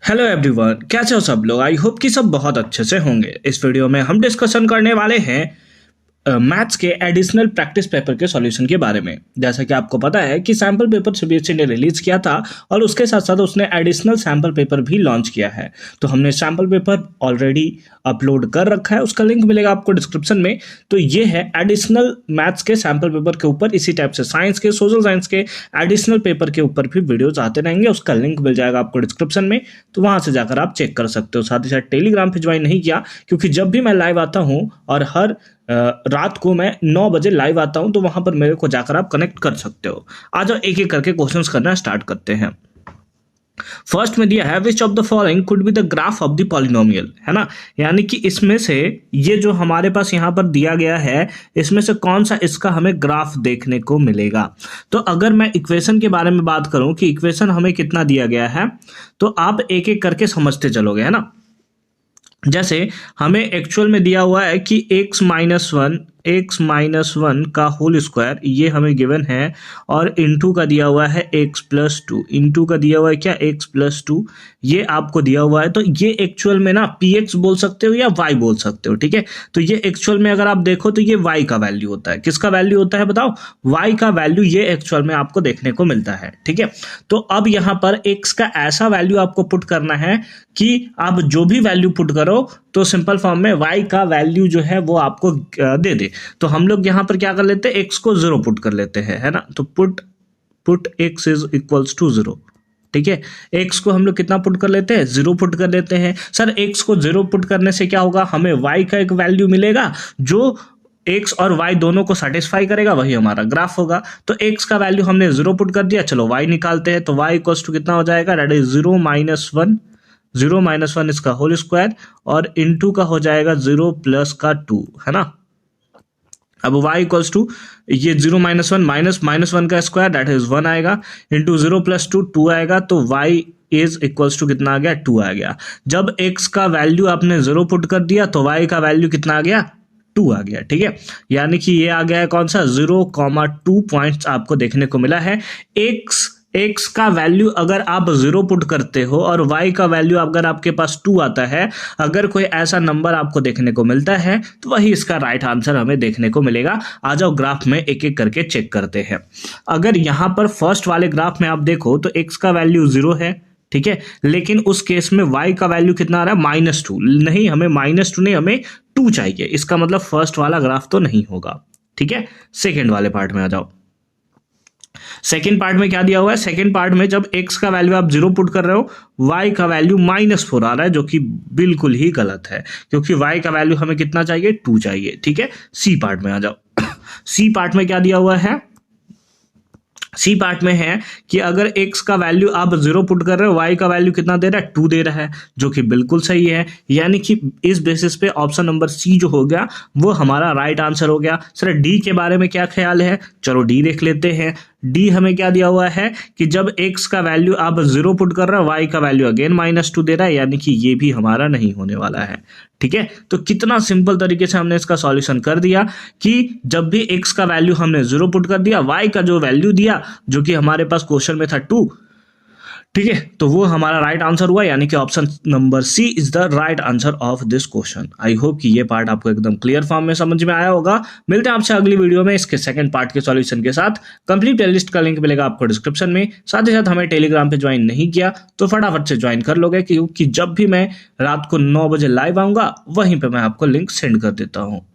Hello everyone, कैसे हो सब लोग। आई होप कि सब बहुत अच्छे से होंगे। इस वीडियो में हम डिस्कशन करने वाले हैं मैथ्स के एडिशनल प्रैक्टिस पेपर के सॉल्यूशन के बारे में। जैसा कि आपको पता है कि सैम्पल पेपर सीबीएसई ने रिलीज किया था और उसके साथ साथ उसने एडिशनल सैम्पल पेपर भी लॉन्च किया है। तो हमने सैम्पल पेपर ऑलरेडी अपलोड कर रखा है, उसका लिंक मिलेगा आपको डिस्क्रिप्शन में। तो ये है एडिशनल मैथ्स के सैम्पल पेपर के ऊपर, इसी टाइप से साइंस के, सोशल साइंस के एडिशनल पेपर के ऊपर भी वीडियोज आते रहेंगे। उसका लिंक मिल जाएगा आपको डिस्क्रिप्शन में, तो वहां से जाकर आप चेक कर सकते हो। साथ ही साथ टेलीग्राम पे ज्वाइन नहीं किया, क्योंकि जब भी मैं लाइव आता हूँ और हर रात को मैं 9 बजे लाइव आता हूं, तो वहां पर मेरे को जाकर आप कनेक्ट कर सकते हो। आ जाओ एक एक करके क्वेश्चंस करना स्टार्ट करते हैं। फर्स्ट में दिया है which of the following could be the graph of the polynomial, है ना। यानी कि इसमें से ये जो हमारे पास यहां पर दिया गया है, इसमें से कौन सा इसका हमें ग्राफ देखने को मिलेगा। तो अगर मैं इक्वेशन के बारे में बात करूं कि इक्वेशन हमें कितना दिया गया है, तो आप एक एक करके समझते चलोगे, है ना। जैसे हमें एक्चुअल में दिया हुआ है कि x माइनस वन का होल स्क्वायर ये हमें गिवन है, और इनटू का दिया हुआ है x प्लस टू, इनटू का दिया हुआ है क्या x प्लस टू, ये आपको दिया हुआ है। तो ये एक्चुअल में ना px बोल सकते हो या y बोल सकते हो, ठीक है। तो ये एक्चुअल में अगर आप देखो तो ये y का वैल्यू होता है। किसका वैल्यू होता है बताओ? y का वैल्यू ये एक्चुअल में आपको देखने को मिलता है, ठीक है। तो अब यहाँ पर x का ऐसा वैल्यू आपको पुट करना है कि आप जो भी वैल्यू पुट करो तो सिंपल फॉर्म में y का वैल्यू जो है वो आपको दे दे। तो हम लोग यहां पर क्या कर लेते हैं, x को 0 पुट कर लेते हैं, है ना। तो put x is equals to 0, ठीक है। x को हम लोग कितना पुट कर लेते हैं, 0 पुट कर लेते हैं। सर x को 0 पुट करने से क्या होगा, हमें y का एक वैल्यू मिलेगा जो x और y दोनों को सेटिस्फाई करेगा, वही हमारा ग्राफ होगा। तो x का वैल्यू हमने 0 पुट कर दिया, चलो y निकालते हैं। तो y इक्वल्स टू कितना हो जाएगा, दैट इज 0 माइनस वन इसका होल स्क्वायर, और इनटू का हो जाएगा 0 प्लस का 2, है ना। अब y इक्वल्स टू ये 0 माइनस वन का स्क्वायर दैट इज 1 आएगा, इंटू 0 प्लस 2 आएगा। तो y इज इक्वल्स टू कितना आ गया, 2 आ गया। जब x का वैल्यू आपने 0 पुट कर दिया तो y का वैल्यू कितना आ गया, 2 आ गया, ठीक है। यानी कि ये आ गया है कौन सा, 0,2 पॉइंट्स आपको देखने को मिला है। x का वैल्यू अगर आप 0 पुट करते हो और y का वैल्यू अगर आपके पास 2 आता है, अगर कोई ऐसा नंबर आपको देखने को मिलता है तो वही इसका राइट आंसर हमें देखने को मिलेगा। आ जाओ ग्राफ में एक एक करके चेक करते हैं। अगर यहां पर फर्स्ट वाले ग्राफ में आप देखो तो x का वैल्यू 0 है, ठीक है, लेकिन उस केस में y का वैल्यू कितना आ रहा है, -2। नहीं, हमें -2 नहीं, हमें 2 चाहिए। इसका मतलब फर्स्ट वाला ग्राफ तो नहीं होगा, ठीक है। सेकेंड वाले पार्ट में आ जाओ। सेकेंड पार्ट में क्या दिया हुआ है, सेकेंड पार्ट में जब x का वैल्यू आप 0 पुट कर रहे हो, y का वैल्यू -4 आ रहा है, जो कि बिल्कुल ही गलत है, क्योंकि y का वैल्यू हमें कितना चाहिए, 2 चाहिए, ठीक है। सी पार्ट में आ जाओ। सी पार्ट में क्या दिया हुआ है, सी पार्ट में है कि अगर x का वैल्यू आप 0 पुट कर रहे हो, y का वैल्यू कितना दे रहा है, 2 दे रहा है, जो कि बिल्कुल सही है। यानी कि इस बेसिस पे ऑप्शन नंबर सी जो हो गया वो हमारा राइट आंसर हो गया। सर डी के बारे में क्या ख्याल है, चलो डी देख लेते हैं। डी हमें क्या दिया हुआ है कि जब x का वैल्यू आप 0 पुट कर रहे हो, y का वैल्यू अगेन -2 दे रहा है, यानी कि ये भी हमारा नहीं होने वाला है, ठीक है। तो कितना सिंपल तरीके से हमने इसका सॉल्यूशन कर दिया कि जब भी x का वैल्यू हमने 0 पुट कर दिया, y का जो वैल्यू दिया जो कि हमारे पास क्वेश्चन में था 2, ठीक है, तो वो हमारा राइट आंसर हुआ। यानी कि option number C is the right answer of this question. I hope कि ये पार्ट आपको एकदम क्लियर फॉर्म में समझ में आया होगा। मिलते हैं आपसे अगली वीडियो में इसके सेकंड पार्ट के सॉल्यूशन के साथ। कंप्लीट प्लेलिस्ट का लिंक मिलेगा आपको डिस्क्रिप्शन में। साथ ही साथ हमें टेलीग्राम पे ज्वाइन नहीं किया तो फटाफट से ज्वाइन कर लोगे, क्योंकि जब भी मैं रात को 9 बजे लाइव आऊंगा वहीं पर मैं आपको लिंक सेंड कर देता हूँ।